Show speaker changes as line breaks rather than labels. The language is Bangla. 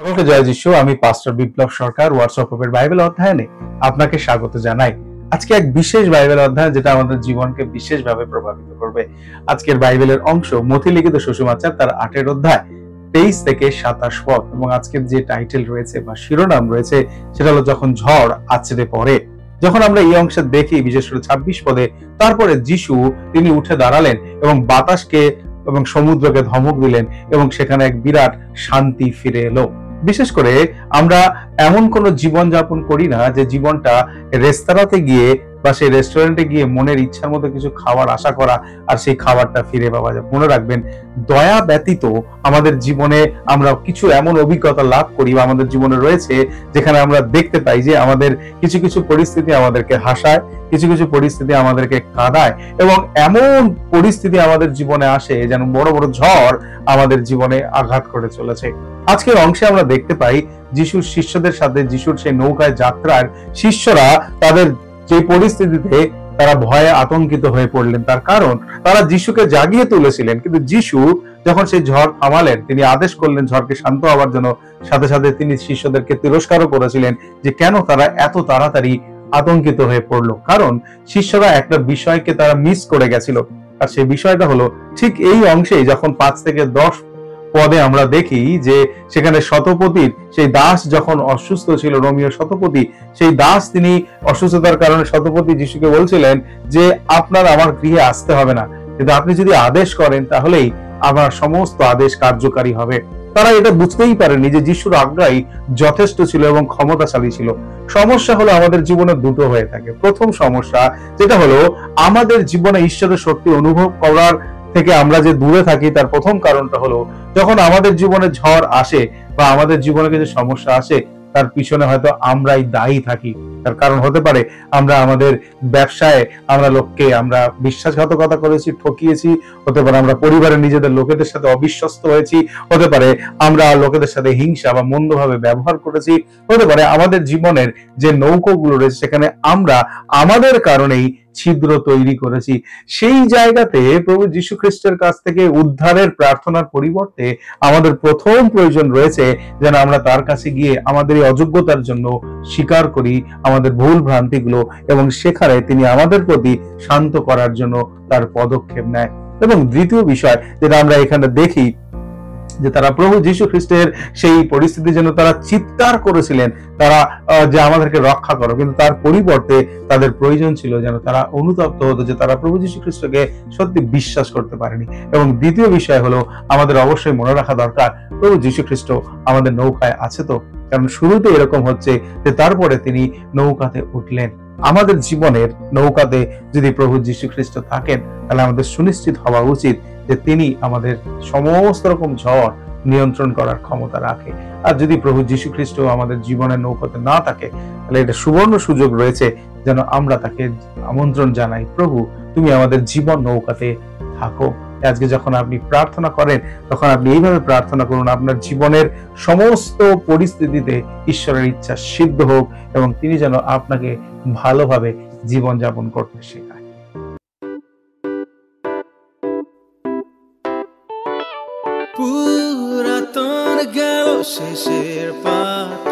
সকলকে জয় যিশু। আমি পাস্টর বিপ্লব সরকার হোয়াটসঅ্যাপের বাইবেল অধ্যয়নে আপনাকে স্বাগত জানাই। আজকে এক বিশেষ বাইবেল অধ্যয়ন যেটা আমাদের জীবনকে বিশেষভাবে প্রভাবিত করবে। আজকের বাইবেলের অংশ মথি লিখিত সুসমাচার তার 8 অধ্যায় 23 থেকে 27 পদ, এবং আজকের যে টাইটেল রয়েছে বা শিরোনাম রয়েছে সেটা হলো যখন ঝড় আছড়ে পড়ে। যখন আমরা এই অংশে দেখি, বিশেষ করে 26 পদে, তারপরে যিশু তিনি উঠে দাঁড়ালেন এবং বাতাসকে এবং সমুদ্রকে ধমক দিলেন এবং সেখানে এক বিরাট শান্তি ফিরে এলো। বিশেষ করে আমরা এমন কোন জীবন যাপন করি না যে জীবনটা রেস্তোরাঁতে গিয়ে বা সেই রেস্টুরেন্টে গিয়ে মনের ইচ্ছার মতো কিছু খাবার আশা করা আর সেই খাবারটা ফিরে পাওয়া যায়। মনে রাখবেন, দয়া ব্যতীত আমাদের জীবনে আমরা কিছু এমন অভিজ্ঞতা লাভ করি বা আমাদের জীবনে রয়েছে যেখানে আমরা দেখতে পাই যে আমাদের কিছু কিছু পরিস্থিতি আমাদেরকে হাসায়, কিছু কিছু পরিস্থিতি আমাদেরকে কাঁদায়, এবং এমন পরিস্থিতি আমাদের জীবনে আসে যেন বড় বড় ঝড় আমাদের জীবনে আঘাত করে চলেছে। আজকের অংশে আমরা দেখতে পাই যিশুর শিষ্যদের সাথে যিশুর সেই নৌকায় যাত্রার শিষ্যরা তাদের যে পরিস্থিতিতে তারা ভয়ে আতঙ্কিত হয়ে পড়লেন, তার কারণ তারা যিশুকে জাগিয়ে তুলেছিলেন, কিন্তু যিশু যখন সেই ঝড় থামালেন, তিনি আদেশ করলেন ঝড়কে শান্ত হওয়ার জন্য, সাথে সাথে তিনি শিষ্যদেরকে তিরস্কারও করেছিলেন যে কেন তারা এত তাড়াতাড়ি আতঙ্কিত হয়ে পড়লো। কারণ শিষ্যরা একটা বিষয়কে তারা মিস করে গেছিল, আর সেই বিষয়টা হলো ঠিক এই অংশেই যখন 5 থেকে 10 পদে আমরা দেখি যে সেখানে শতপতির সেই দাস যখন অসুস্থ ছিল, রোমীয় শতপতি, সেই দাস তিনি অসুস্থতার কারণে শতপতি যিশুকে বলছিলেন যে আপনার আমার গৃহে আসতে হবে না, কিন্তু আপনি যদি আদেশ করেন তাহলেই আমার সমস্ত আদেশ কার্যকারী হবে। তারা এটা বুঝতেই পারেনি যে যিশুর আজ্ঞাই যথেষ্ট ছিল এবং ক্ষমতাশালী ছিল। সমস্যা হলো আমাদের জীবনে দুটো হয়ে থাকে। প্রথম সমস্যা যেটা হলো আমাদের জীবনে ঈশ্বরের শক্তি অনুভব করার থেকে আমরা যে দূরে থাকি, তার প্রথম কারণটা হলো যখন আমাদের জীবনে ঝড় আসে বা আমাদের জীবনে কিছু সমস্যা আসে, তার পিছনে হয়তো আমরাই দায়ী থাকি। তার কারণ হতে পারে আমরা আমাদের ব্যবসায় আমরা লোককে আমরা বিশ্বাসঘাতকতা করেছি, ঠকিয়েছি, হতে পারে আমরা পরিবারের নিজেদের লোকেদের সাথে অবিশ্বস্ত হয়েছি, হতে পারে আমরা লোকেদের সাথে হিংসা বা মন্দভাবে ব্যবহার করেছি, হতে পারে আমাদের জীবনের যে নৌকোগুলো রয়েছে সেখানে আমরা আমাদের কারণেই ছিদ্র তৈরি করেছি। সেই জায়গাতে প্রভু যীশু খ্রিস্টের কাছ থেকে উদ্ধারের প্রার্থনার পরিবর্তে আমাদের প্রথম প্রয়োজন রয়েছে যেন আমরা তার কাছে গিয়ে আমাদের এই অযোগ্যতার জন্য স্বীকার করি আমাদের ভুল ভ্রান্তিগুলো, এবং সেখানে তিনি আমাদের প্রতি শান্ত করার জন্য তার পদক্ষেপ নেয়। এবং দ্বিতীয় বিষয় যেটা আমরা এখানে দেখি যে তারা প্রভু যীশু খ্রিস্টের সেই পরিস্থিতির জন্য তারা চিৎকার করেছিলেন, তারা যে আমাদেরকে রক্ষা করো, কিন্তু তার পরিবর্তে তাদের প্রয়োজন ছিল যেন তারা অনুতপ্ত হতো যে তারা প্রভু যীশু খ্রিস্টকে সত্যি বিশ্বাস করতে পারেনি। এবং দ্বিতীয় বিষয় হলো আমাদের অবশ্যই মনে রাখা দরকার প্রভু যীশু খ্রিস্ট আমাদের নৌকায় আছে তো, কারণ শুরুতে এরকম হচ্ছে যে তারপরে তিনি নৌকাতে উঠলেন। আমাদের জীবনের নৌকাতে যদি প্রভু যীশু খ্রিস্ট থাকেন, তাহলে আমাদের সুনিশ্চিত হওয়া উচিত যে তিনি আমাদের সমস্ত রকম ঝড় নিয়ন্ত্রণ করার ক্ষমতা রাখে। আর যদি প্রভু যীশু খ্রিস্ট আমাদের জীবনের নৌকাতে না থাকে, তাহলে এটা সুবর্ণ সুযোগ রয়েছে যেন আমরা তাকে আমন্ত্রণ জানাই, প্রভু তুমি আমাদের জীবন নৌকাতে থাকো। আজকে যখন আপনি প্রার্থনা করেন তখন আপনি এইভাবে প্রার্থনা করুন, আপনার জীবনের সমস্ত পরিস্থিতিতে ঈশ্বরের ইচ্ছা সিদ্ধ হোক এবং তিনি যেন আপনাকে ভালোভাবে জীবন যাপন করতে শেখায়।
পুরাতন গেল শেষের পাতা,